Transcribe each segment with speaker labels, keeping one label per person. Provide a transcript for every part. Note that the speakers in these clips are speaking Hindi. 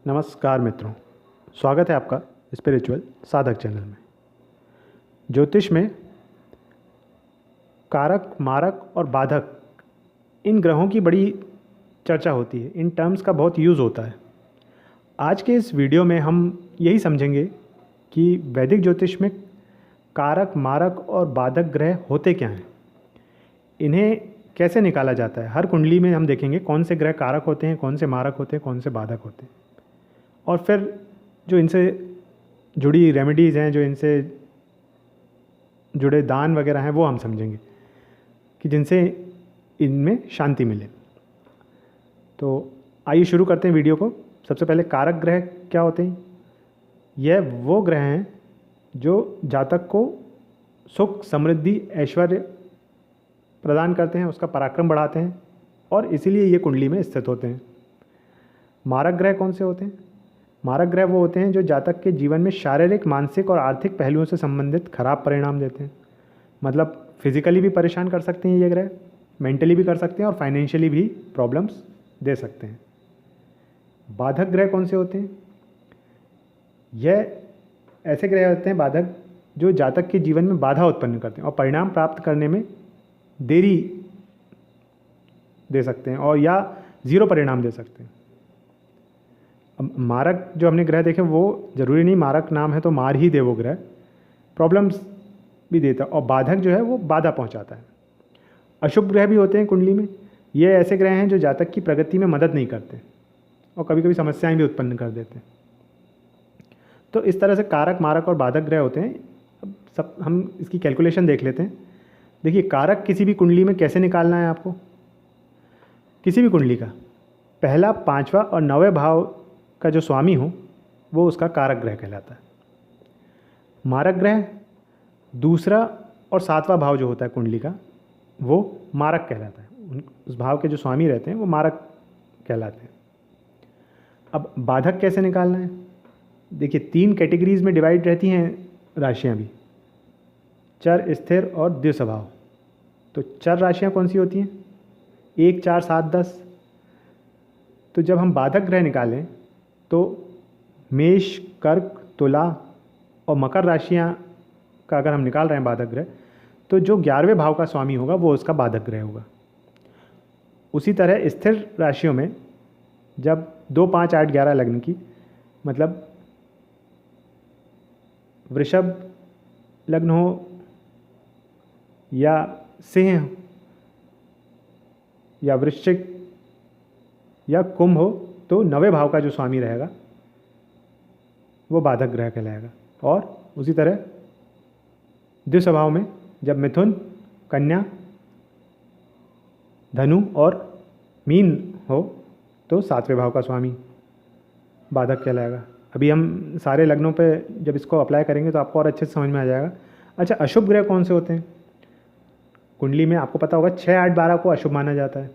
Speaker 1: नमस्कार मित्रों, स्वागत है आपका स्पिरिचुअल साधक चैनल में। ज्योतिष में कारक, मारक और बाधक इन ग्रहों की बड़ी चर्चा होती है। इन टर्म्स का बहुत यूज़ होता है। आज के इस वीडियो में हम यही समझेंगे कि वैदिक ज्योतिष में कारक, मारक और बाधक ग्रह होते क्या हैं, इन्हें कैसे निकाला जाता है। हर कुंडली में हम देखेंगे कौन से ग्रह कारक होते हैं, कौन से मारक होते हैं, कौन से बाधक होते हैं, और फिर जो इनसे जुड़ी रेमेडीज़ हैं, जो इनसे जुड़े दान वगैरह हैं, वो हम समझेंगे कि जिनसे इनमें शांति मिले। तो आइए शुरू करते हैं वीडियो को। सबसे पहले कारक ग्रह क्या होते हैं? यह वो ग्रह हैं जो जातक को सुख, समृद्धि, ऐश्वर्य प्रदान करते हैं, उसका पराक्रम बढ़ाते हैं और इसीलिए ये कुंडली में स्थित होते हैं। मारक ग्रह कौन से होते हैं? मारक ग्रह वो होते हैं जो जातक के जीवन में शारीरिक, मानसिक और आर्थिक पहलुओं से संबंधित खराब परिणाम देते हैं। मतलब फिजिकली भी परेशान कर सकते हैं ये ग्रह, मेंटली भी कर सकते हैं और फाइनेंशियली भी प्रॉब्लम्स दे सकते हैं। बाधक ग्रह कौन से होते हैं? यह ऐसे ग्रह होते हैं बाधक जो जातक के जीवन में बाधा उत्पन्न करते हैं और परिणाम प्राप्त करने में देरी दे सकते हैं और या ज़ीरो परिणाम दे सकते हैं। मारक जो हमने ग्रह देखे वो ज़रूरी नहीं मारक नाम है तो मार ही दे वो ग्रह, प्रॉब्लम्स भी देता है। और बाधक जो है वो बाधा पहुंचाता है। अशुभ ग्रह भी होते हैं कुंडली में। ये ऐसे ग्रह हैं जो जातक की प्रगति में मदद नहीं करते और कभी कभी समस्याएं भी उत्पन्न कर देते हैं। तो इस तरह से कारक, मारक और बाधक ग्रह होते हैं। अब सब हम इसकी कैलकुलेशन देख लेते हैं। देखिए, कारक किसी भी कुंडली में कैसे निकालना है आपको। किसी भी कुंडली का पहला, पांचवा और 9वें भाव का जो स्वामी हो वो उसका कारक ग्रह कहलाता है। मारक ग्रह दूसरा और 7वां भाव जो होता है कुंडली का वो मारक कहलाता है। उस भाव के जो स्वामी रहते हैं वो मारक कहलाते हैं। अब बाधक कैसे निकालना है? देखिए, 3 कैटेगरीज में डिवाइड रहती हैं राशियां भी, चर, स्थिर और द्विस्वभाव। तो चर राशियां कौन सी होती हैं? 1, 4, 7, 10। तो जब हम बाधक ग्रह निकालें तो मेष, कर्क, तुला और मकर राशियां का अगर हम निकाल रहे हैं बाधक ग्रह, तो जो 11वें भाव का स्वामी होगा वो उसका बाधक ग्रह होगा। उसी तरह स्थिर राशियों में जब 2, 5, 8, 11 लग्न की, मतलब वृषभ लग्न हो या सिंह या वृश्चिक या कुंभ हो, तो 9वें भाव का जो स्वामी रहेगा वो बाधक ग्रह कहलाएगा। और उसी तरह द्विस्वभाव में जब मिथुन, कन्या, धनु और मीन हो तो 7वें भाव का स्वामी बाधक कहलाएगा। अभी हम सारे लग्नों पे जब इसको अप्लाई करेंगे तो आपको और अच्छे से समझ में आ जाएगा। अच्छा, अशुभ ग्रह कौन से होते हैं कुंडली में? आपको पता होगा 6, 8, 12 को अशुभ माना जाता है।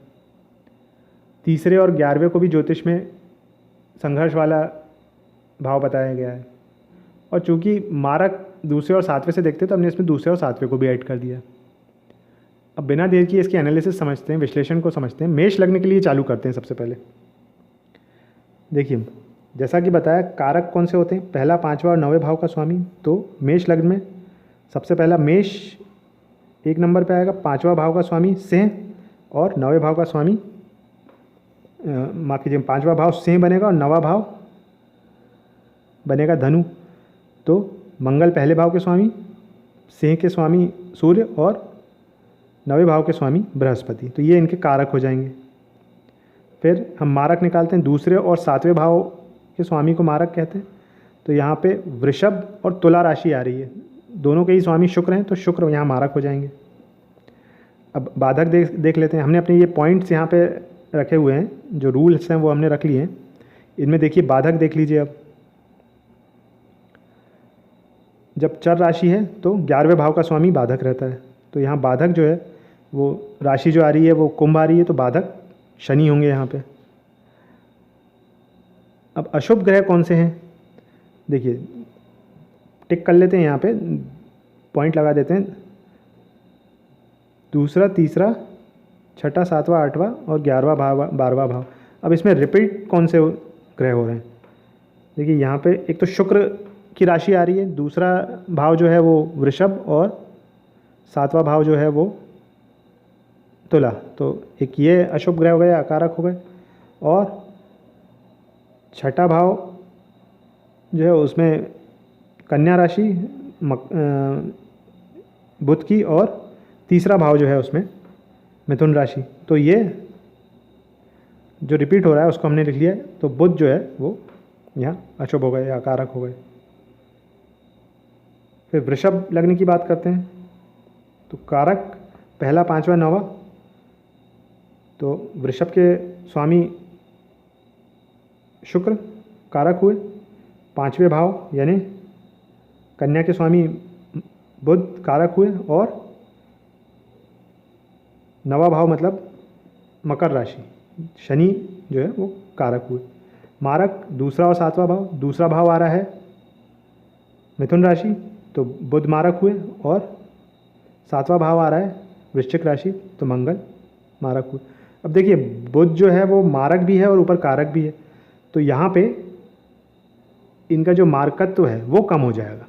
Speaker 1: तीसरे और 11वें को भी ज्योतिष में संघर्ष वाला भाव बताया गया है। और चूंकि मारक दूसरे और 7वें से देखते हैं तो हमने इसमें दूसरे और 7वें को भी ऐड कर दिया। अब बिना देर किए इसकी एनालिसिस समझते हैं, विश्लेषण को समझते हैं। मेष लग्न के लिए चालू करते हैं। सबसे पहले देखिए, जैसा कि बताया कारक कौन से होते हैं, पहला, 5वां और 9वें भाव का स्वामी। तो मेष लग्न में सबसे पहला मेष 1 नंबर पे आएगा, 5वां भाव का स्वामी सिंह और 9वें भाव का स्वामी, माफ कीजिए, 5वां भाव सिंह बनेगा और 9वां भाव बनेगा धनु। तो मंगल पहले भाव के स्वामी, सिंह के स्वामी सूर्य और 9वें भाव के स्वामी बृहस्पति। तो ये इनके कारक हो जाएंगे। फिर हम मारक निकालते हैं। दूसरे और 7वें भाव के स्वामी को मारक कहते हैं। तो यहाँ पे वृषभ और तुला राशि आ रही है, दोनों के ही स्वामी शुक्र हैं, तो शुक्र यहाँ मारक हो जाएंगे। अब बाधक देख लेते हैं। हमने अपने ये पॉइंट्स यहाँ पे रखे हुए हैं, जो रूल्स हैं वो हमने रख लिए हैं। इनमें देखिए बाधक देख लीजिए। अब जब चर राशि है तो 11वें भाव का स्वामी बाधक रहता है। तो यहाँ बाधक जो है वो राशि जो आ रही है वो कुंभ आ रही है, तो बाधक शनि होंगे यहाँ पे। अब अशुभ ग्रह कौन से हैं? देखिए, टिक कर लेते हैं, यहाँ पे पॉइंट लगा देते हैं। दूसरा, तीसरा, छठा, 7वां, 8वां और 11वां भाव, 12वां भाव। अब इसमें रिपीट कौन से ग्रह हो रहे हैं? देखिए यहाँ पे एक तो शुक्र की राशि आ रही है, दूसरा भाव जो है वो वृषभ और सातवां भाव जो है वो तुला। तो एक ये अशुभ ग्रह हो गए, अकारक हो गए। और छठा भाव जो है उसमें कन्या राशि बुध की, और तीसरा भाव जो है उसमें मिथुन राशि। तो ये जो रिपीट हो रहा है उसको हमने लिख लिया है। तो बुध जो है वो यहाँ अशुभ हो गए या अकारक हो गए। फिर वृषभ लग्न की बात करते हैं। तो कारक पहला, पांचवा, नौवा। तो वृषभ के स्वामी शुक्र कारक हुए। पांचवें भाव यानी कन्या के स्वामी बुध कारक हुए, और नवा भाव मतलब मकर राशि शनि जो है वो कारक हुए। मारक दूसरा और सातवां भाव। दूसरा भाव आ रहा है मिथुन राशि, तो बुध मारक हुए, और सातवां भाव आ रहा है वृश्चिक राशि, तो मंगल मारक हुए। अब देखिए बुध जो है वो मारक भी है और ऊपर कारक भी है, तो यहाँ पे इनका जो मारकत्व है वो कम हो जाएगा।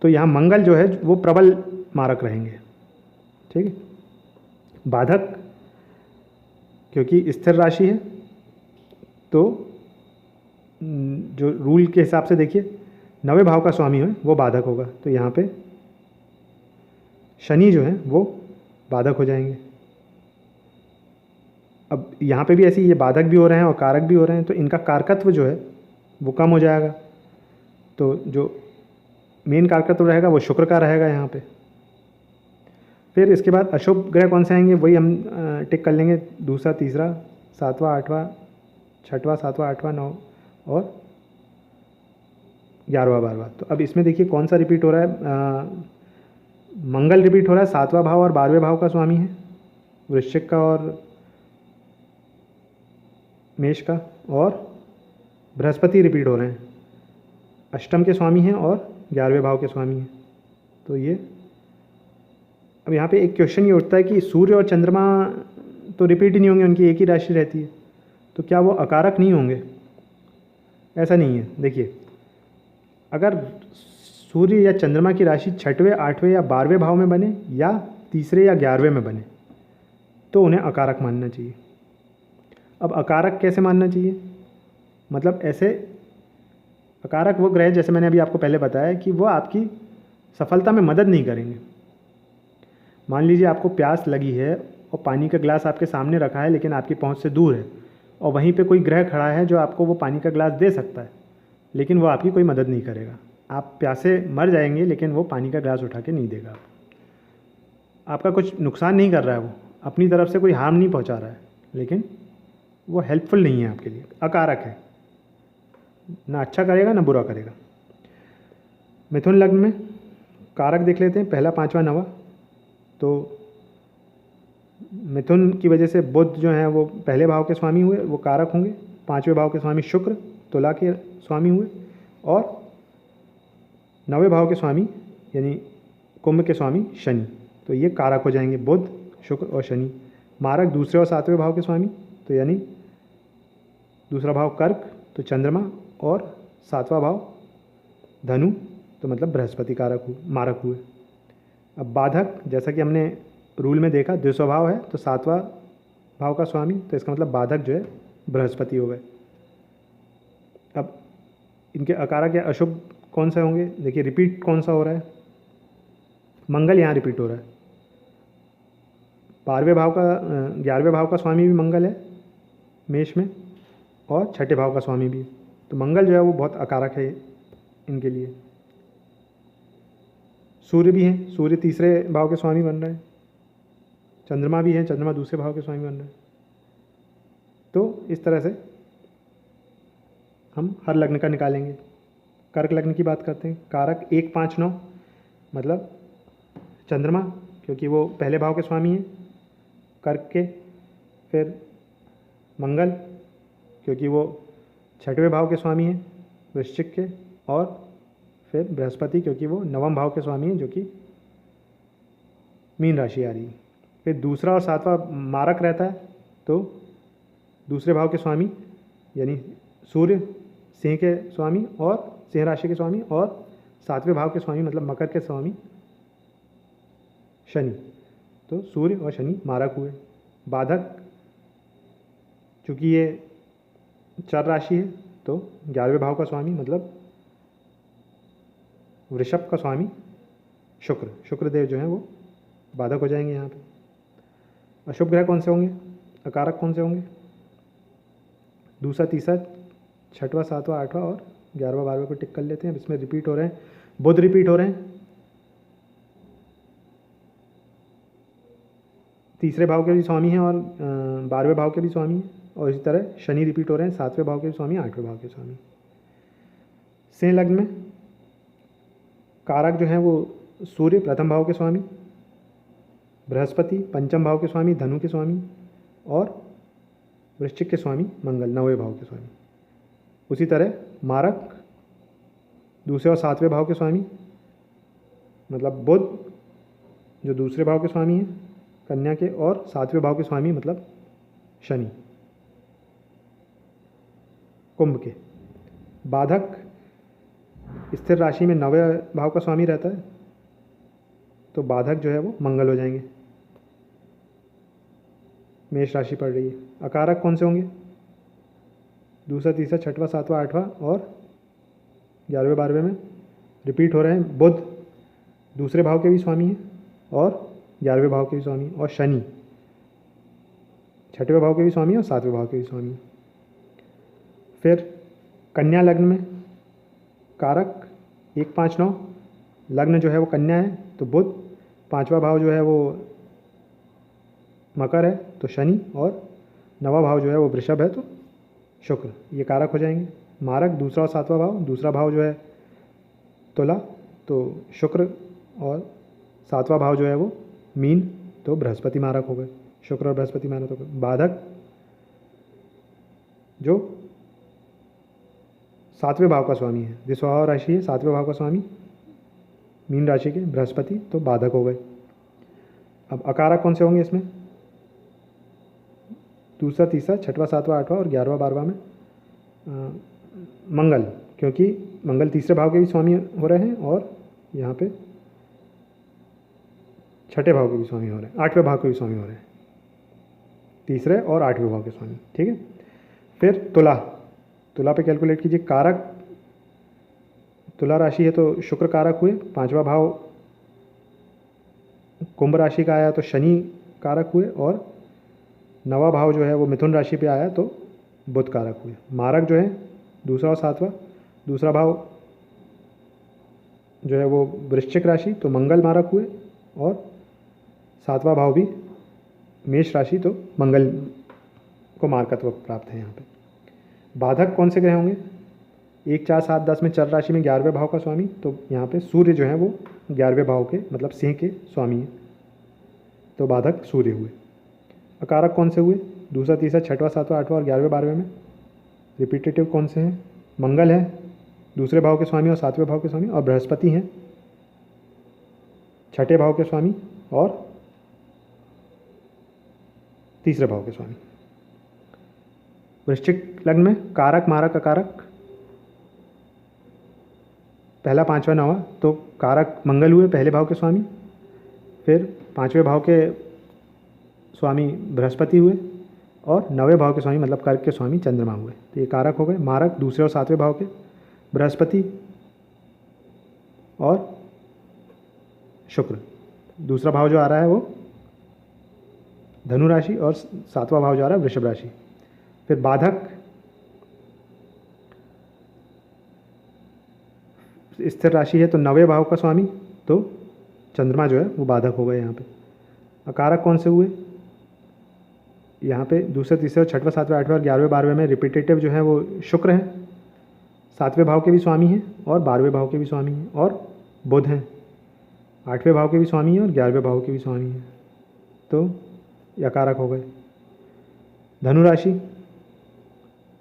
Speaker 1: तो यहाँ मंगल जो है वो प्रबल मारक रहेंगे। ठीक है। बाधक क्योंकि स्थिर राशि है, तो जो रूल के हिसाब से देखिए नवे भाव का स्वामी है वो बाधक होगा। तो यहाँ पे शनि जो है वो बाधक हो जाएंगे। अब यहाँ पे भी ऐसे ये बाधक भी हो रहे हैं और कारक भी हो रहे हैं, तो इनका कारकत्व जो है वो कम हो जाएगा। तो जो मेन कारकत्व रहेगा वो शुक्र का रहेगा यहाँ पे। फिर इसके बाद अशुभ ग्रह कौन से आएंगे वही हम टिक कर लेंगे। दूसरा, तीसरा, सातवां, आठवां, छठवां, सातवां, आठवां, नौ और 11वां, 12वां। तो अब इसमें देखिए कौन सा रिपीट हो रहा है। मंगल रिपीट हो रहा है, सातवां भाव और 12वें भाव का स्वामी है, वृश्चिक का और मेष का। और बृहस्पति रिपीट हो रहे हैं, अष्टम के स्वामी हैं और 11वें भाव के स्वामी हैं। तो ये अब यहाँ पे एक क्वेश्चन ये उठता है कि सूर्य और चंद्रमा तो रिपीट ही नहीं होंगे, उनकी एक ही राशि रहती है, तो क्या वो अकारक नहीं होंगे? ऐसा नहीं है। देखिए अगर सूर्य या चंद्रमा की राशि छठवें, आठवें या 12वें भाव में बने या तीसरे या 11वें में बने तो उन्हें अकारक मानना चाहिए। अब अकारक कैसे मानना चाहिए? मतलब ऐसे अकारक वो ग्रह जैसे मैंने अभी आपको पहले बताया कि वो आपकी सफलता में मदद नहीं करेंगे। मान लीजिए आपको प्यास लगी है और पानी का गिलास आपके सामने रखा है लेकिन आपकी पहुंच से दूर है, और वहीं पे कोई ग्रह खड़ा है जो आपको वो पानी का गिलास दे सकता है, लेकिन वो आपकी कोई मदद नहीं करेगा। आप प्यासे मर जाएंगे लेकिन वो पानी का गिलास उठा के नहीं देगा। आपका कुछ नुकसान नहीं कर रहा है, वो अपनी तरफ से कोई हार्म नहीं पहुंचा रहा है, लेकिन वो हेल्पफुल नहीं है आपके लिए, अकारक है, ना अच्छा करेगा ना बुरा करेगा। मिथुन लग्न में कारक देख लेते हैं, पहला, पांचवा, नवा। तो मिथुन की वजह से बुध जो हैं वो पहले भाव के स्वामी हुए, वो कारक होंगे। पांचवें भाव के स्वामी शुक्र तुला के स्वामी हुए, और नवे भाव के स्वामी यानी कुंभ के स्वामी शनि, तो ये कारक हो जाएंगे, बुध, शुक्र और शनि। मारक दूसरे और सातवें भाव के स्वामी, तो यानी दूसरा भाव कर्क तो चंद्रमा, और सातवां भाव धनु तो मतलब बृहस्पति कारक मारक हुए। अब बाधक जैसा कि हमने रूल में देखा द्विस्वभाव है, तो सातवां भाव का स्वामी, तो इसका मतलब बाधक जो है बृहस्पति हो गए। अब इनके अकारक या अशुभ कौन से होंगे? देखिए रिपीट कौन सा हो रहा है, मंगल यहाँ रिपीट हो रहा है। 12वें भाव का 11वें भाव का स्वामी भी मंगल है मेष में, और छठे भाव का स्वामी भी। तो मंगल जो है वो बहुत अकारक है इनके लिए। सूर्य भी हैं, सूर्य तीसरे भाव के स्वामी बन रहे हैं। चंद्रमा भी है, चंद्रमा दूसरे भाव के स्वामी बन रहे हैं। तो इस तरह से हम हर लग्न का निकालेंगे। कर्क लग्न की बात करते हैं। कारक 1, 5, 9 मतलब चंद्रमा क्योंकि वो पहले भाव के स्वामी हैं कर्क के। फिर मंगल क्योंकि वो छठवें भाव के स्वामी हैं वृश्चिक के। और फिर बृहस्पति क्योंकि वो नवम भाव के स्वामी हैं जो कि मीन राशि आ रही है। फिर दूसरा और सातवां मारक रहता है, तो दूसरे भाव के स्वामी यानी सूर्य सिंह के स्वामी और सिंह राशि के स्वामी, और 7वें भाव के स्वामी मतलब मकर के स्वामी शनि। तो सूर्य और शनि मारक हुए। बाधक चूँकि ये चर राशि है तो 11वें भाव का स्वामी मतलब वृषभ का स्वामी शुक्रदेव जो हैं वो बाधक हो जाएंगे यहाँ पे। अशुभ ग्रह कौन से होंगे, अकारक कौन से होंगे, दूसरा, तीसरा, छठवां, सातवां, आठवां और 11वां 12वां को टिक कर लेते हैं। अब इसमें रिपीट हो रहे हैं, बुध रिपीट हो रहे हैं, तीसरे भाव के भी स्वामी हैं और 12वें भाव के भी स्वामी हैं, और इसी तरह शनि रिपीट हो रहे हैं, 7वें भाव के भी स्वामी, 8वें भाव के स्वामी। सिंह लग्न में कारक जो हैं वो सूर्य प्रथम भाव के स्वामी, बृहस्पति पंचम भाव के स्वामी धनु के स्वामी, और वृश्चिक के स्वामी मंगल 9वें भाव के स्वामी। उसी तरह मारक दूसरे और 7वें भाव के स्वामी मतलब बुध जो दूसरे भाव के स्वामी हैं कन्या के, और 7वें भाव के स्वामी मतलब शनि कुंभ के। बाधक स्थिर राशि में 9वें भाव का स्वामी रहता है तो बाधक जो है वो मंगल हो जाएंगे। मेष राशि पड़ रही है। अकारक कौन से होंगे, दूसरा, तीसरा, छठवां, सातवां, आठवां और 11वें 12वें में रिपीट हो रहे हैं। बुध दूसरे भाव के भी स्वामी हैं और 11वें भाव के भी स्वामी, और शनि छठवें भाव के भी स्वामी और 7वें भाव के भी स्वामी। फिर कन्या लग्न में कारक 1, 5, 9, लग्न जो है वो कन्या है तो बुध, 5वां भाव जो है वो मकर है तो शनि, और 9वां भाव जो है वो वृषभ है तो शुक्र, ये कारक हो जाएंगे। मारक दूसरा और 7वां भाव, दूसरा भाव जो है तुला तो शुक्र, और 7वां भाव जो है वो मीन तो बृहस्पति मारक हो गए, शुक्र और बृहस्पति मारक हो गए। बाधक जो 7वें भाव का स्वामी है, जो स्वभाव राशि है 7वें भाव का स्वामी मीन राशि के बृहस्पति तो बाधक हो गए। अब अकारक कौन से होंगे इसमें, दूसरा, तीसरा, छठवां, सातवां, आठवां और 11वां 12वां में मंगल, क्योंकि मंगल तीसरे भाव के भी स्वामी हो रहे हैं और यहाँ पे छठे भाव के भी स्वामी हो रहे हैं, 8वें भाव के भी स्वामी हो रहे हैं, तीसरे और 8वें भाव के स्वामी। ठीक है। फिर तुला पे कैलकुलेट कीजिए। कारक तुला राशि है तो शुक्र कारक हुए, 5वां भाव कुंभ राशि का आया तो शनि कारक हुए, और 9वां भाव जो है वो मिथुन राशि पे आया तो बुध कारक हुए। मारक जो है दूसरा और 7वां, दूसरा भाव जो है वो वृश्चिक राशि तो मंगल मारक हुए, और 7वां भाव भी मेष राशि तो मंगल को मारकत्व प्राप्त है यहाँ पे। बाधक कौन से ग्रह होंगे, 1, 4, 7, 10 में चर राशि में 11वें भाव का स्वामी तो यहाँ पे सूर्य जो है वो 11वें भाव के मतलब सिंह के स्वामी हैं तो बाधक सूर्य हुए। अकारक कौन से हुए, दूसरा, तीसरा, छठवां, सातवां, आठवां और 11वें 12वें में रिपीटेटिव कौन से हैं, मंगल है दूसरे भाव के स्वामी और 7वें भाव के स्वामी, और बृहस्पति हैं छठे भाव के स्वामी और तीसरे भाव के स्वामी। वृश्चिक लग्न में कारक मारक अकारक पहला, 5वां, 9वां तो कारक मंगल हुए पहले भाव के स्वामी, फिर 5वें भाव के स्वामी बृहस्पति हुए, और 9वें भाव के स्वामी मतलब कर्क के स्वामी चंद्रमा हुए, तो ये कारक हो गए। मारक दूसरे और 7वें भाव के बृहस्पति और शुक्र, दूसरा भाव जो आ रहा है वो धनु राशि और 7वां भाव जो आ रहा है वृषभ राशि। फिर बाधक स्थिर राशि है तो 9वें भाव का स्वामी तो चंद्रमा जो है वो बाधक हो गए यहाँ पे। अकारक कौन से हुए, यहाँ पे दूसरे, तीसरे, छठवें, 7वें, 8वें और 11वें 12वें में रिपीटेटिव जो है वो शुक्र हैं, 7वें भाव के भी स्वामी हैं और 12वें भाव के भी स्वामी हैं, और बुध हैं 8वें भाव के भी स्वामी हैं और 11वें भाव के भी स्वामी हैं तो ये अकारक हो गए। धनु राशि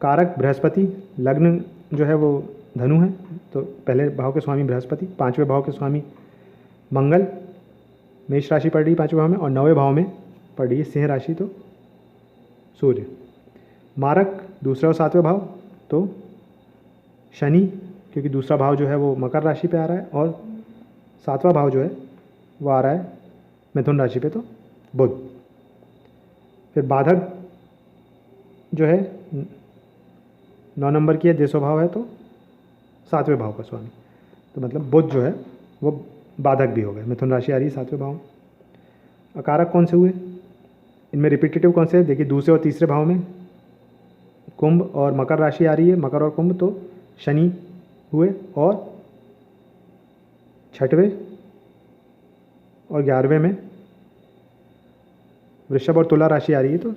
Speaker 1: कारक बृहस्पति, लग्न जो है वो धनु है तो पहले भाव के स्वामी बृहस्पति, 5वें भाव के स्वामी मंगल, मेष राशि पड़ रही है 5वें भाव में, और 9वें भाव में पड़ रही है सिंह राशि तो सूर्य। मारक दूसरे और 7वें भाव तो शनि, क्योंकि दूसरा भाव जो है वो मकर राशि पे आ रहा है, और 7वां भाव जो है वो आ रहा है मिथुन राशि पे, तो बुध। फिर बाधक जो है 9 नंबर की है, देशो भाव है, तो 7वें भाव का स्वामी, तो मतलब बुध जो है वो बाधक भी हो गए। मिथुन राशि आ रही है 7वें भाव। अकारक कौन से हुए, इनमें रिपीटेटिव कौन से है, देखिए दूसरे और तीसरे भाव में कुंभ और मकर राशि आ रही है, मकर और कुंभ, तो शनि हुए, और 6वें और 11वें में वृषभ और तुला राशि आ रही है, तो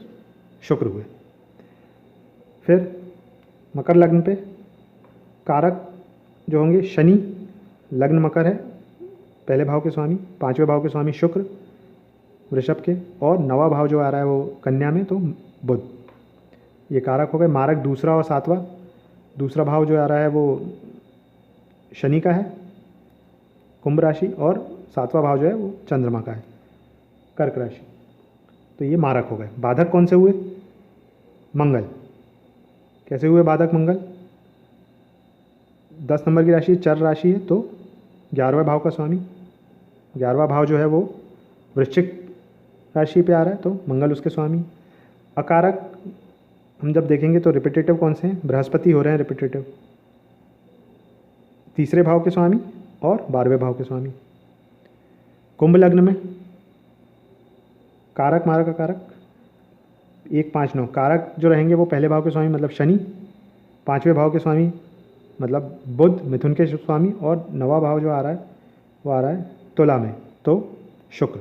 Speaker 1: शुक्र हुए। फिर मकर लग्न पे कारक जो होंगे शनि, लग्न मकर है, पहले भाव के स्वामी, 5वें भाव के स्वामी शुक्र वृषभ के, और 9वां भाव जो आ रहा है वो कन्या में, तो बुध। ये कारक हो गए। मारक दूसरा और 7वां, दूसरा भाव जो आ रहा है वो शनि का है, कुंभ राशि, और 7वां भाव जो है वो चंद्रमा का है, कर्क राशि, तो ये मारक हो गए। बाधक कौन से हुए, मंगल। कैसे हुए बाधक मंगल, 10 नंबर की राशि चर राशि है, तो 11वें भाव का स्वामी, 11वां भाव जो है वो वृश्चिक राशि पे आ रहा है, तो मंगल उसके स्वामी। अकारक हम जब देखेंगे तो रिपीटेटिव कौन से हैं, बृहस्पति हो रहे हैं रिपीटेटिव, तीसरे भाव के स्वामी और 12वें भाव के स्वामी। कुंभ लग्न में कारक मारक अकारक 1 5 9, कारक जो रहेंगे वो पहले भाव के स्वामी मतलब शनि, 5वें भाव के स्वामी मतलब बुध मिथुन के स्वामी, और 9वां भाव जो आ रहा है वो आ रहा है तुला में, तो शुक्र।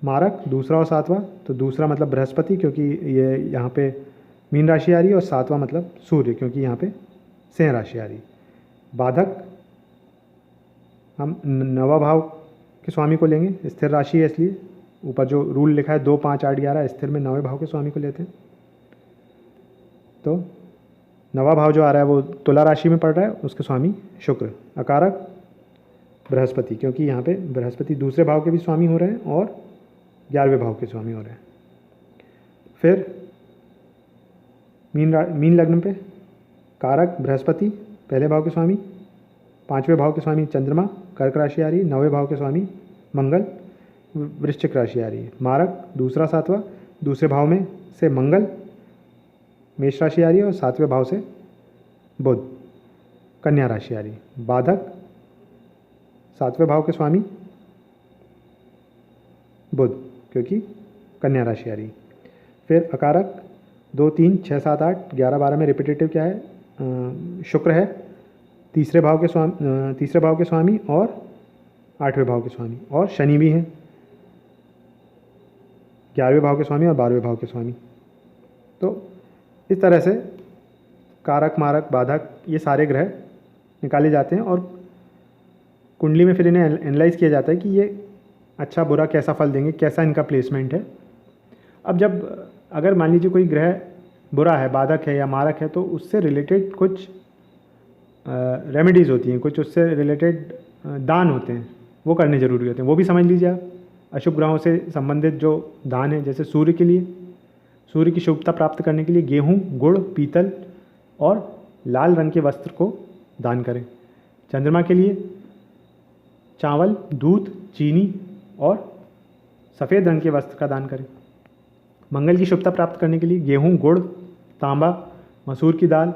Speaker 1: मारक दूसरा और 7वां, तो दूसरा मतलब बृहस्पति, क्योंकि ये यहाँ पे मीन राशि आ रही है, और 7वां मतलब सूर्य, क्योंकि यहाँ पे सिंह राशि आ रही है। बाधक हम 9वां भाव के स्वामी को लेंगे, स्थिर राशि है इसलिए, ऊपर जो रूल लिखा है 2 5 8 11 स्थिर में 9वें भाव के स्वामी को लेते हैं, तो 9वां भाव जो आ रहा है वो तुला राशि में पड़ रहा है, उसके स्वामी शुक्र। अकारक बृहस्पति, क्योंकि यहाँ पे बृहस्पति दूसरे भाव के भी स्वामी हो रहे हैं और 11वें भाव के स्वामी हो रहे हैं। फिर मीन लग्न पे कारक बृहस्पति, पहले भाव के स्वामी, 5वें भाव के स्वामी चंद्रमा, कर्क राशि आ रही है, 9वें भाव के स्वामी मंगल, वृश्चिक राशि आ रही है। मारक दूसरा 7वां, दूसरे भाव में से मंगल, मेष राशि आ रही है, और 7वें भाव से बुध, कन्या राशि आ रही है। बाधक 7वें भाव के स्वामी बुध, क्योंकि कन्या राशि आ रही। फिर अकारक 2 3 6 7 8 11 12 में रिपीटेटिव क्या है, शुक्र है, तीसरे भाव के स्वामी और 8वें भाव के स्वामी, और शनि भी है 11वें भाव के स्वामी और 12वें भाव के स्वामी। तो इस तरह से कारक मारक बाधक ये सारे ग्रह निकाले जाते हैं, और कुंडली में फिर इन्हें एनालाइज किया जाता है कि ये अच्छा बुरा कैसा फल देंगे, कैसा इनका प्लेसमेंट है। अब जब अगर मान लीजिए कोई ग्रह बुरा है, बाधक है या मारक है, तो उससे रिलेटेड कुछ रेमेडीज़ होती हैं, कुछ उससे रिलेटेड दान होते हैं, वो करने ज़रूरी होते हैं, वो भी समझ लीजिए आप। अशुभ ग्रहों से संबंधित जो दान है, जैसे सूर्य के लिए, सूर्य की शुभता प्राप्त करने के लिए गेहूँ, गुड़, पीतल और लाल रंग के वस्त्र को दान करें। चंद्रमा के लिए चावल, दूध, चीनी और सफ़ेद रंग के वस्त्र का दान करें। मंगल की शुभता प्राप्त करने के लिए गेहूँ, गुड़, तांबा, मसूर की दाल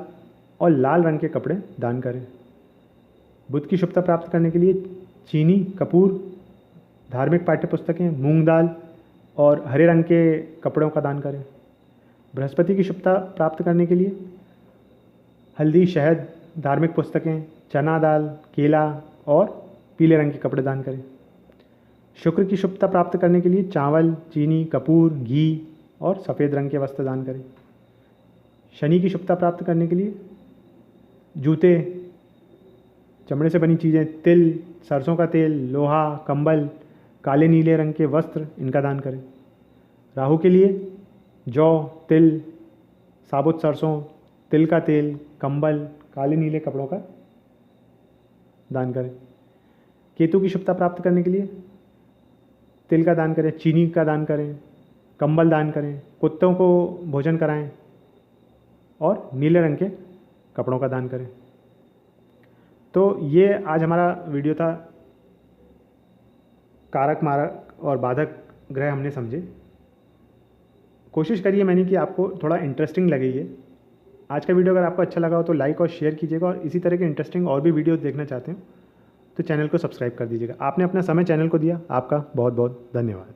Speaker 1: और लाल रंग के कपड़े दान करें। बुध की शुभता प्राप्त करने के लिए चीनी, कपूर, धार्मिक पाठ्य पुस्तकें, मूंग दाल और हरे रंग के कपड़ों का दान करें। बृहस्पति की शुभता प्राप्त करने के लिए हल्दी, शहद, धार्मिक पुस्तकें, चना दाल, केला और पीले रंग के कपड़े दान करें। शुक्र की शुभता प्राप्त करने के लिए चावल, चीनी, कपूर, घी और सफ़ेद रंग के वस्त्र दान करें। शनि की शुभता प्राप्त करने के लिए जूते, चमड़े से बनी चीज़ें, तिल, सरसों का तेल, लोहा, कंबल, काले नीले रंग के वस्त्र, इनका दान करें। राहु के लिए जौ, तिल, साबुत सरसों, तिल का तेल, कंबल, काले नीले कपड़ों का दान करें। केतु की शुभता प्राप्त करने के लिए तिल का दान करें, चीनी का दान करें, कंबल दान करें, कुत्तों को भोजन कराएं और नीले रंग के कपड़ों का दान करें। तो ये आज हमारा वीडियो था, कारक मारक और बाधक ग्रह हमने समझे। कोशिश करिए मैंने कि आपको थोड़ा इंटरेस्टिंग लगे ये आज का वीडियो। अगर आपको अच्छा लगा हो तो लाइक और शेयर कीजिएगा, और इसी तरह के इंटरेस्टिंग और भी वीडियोस देखना चाहते हो तो चैनल को सब्सक्राइब कर दीजिएगा। आपने अपना समय चैनल को दिया, आपका बहुत बहुत धन्यवाद।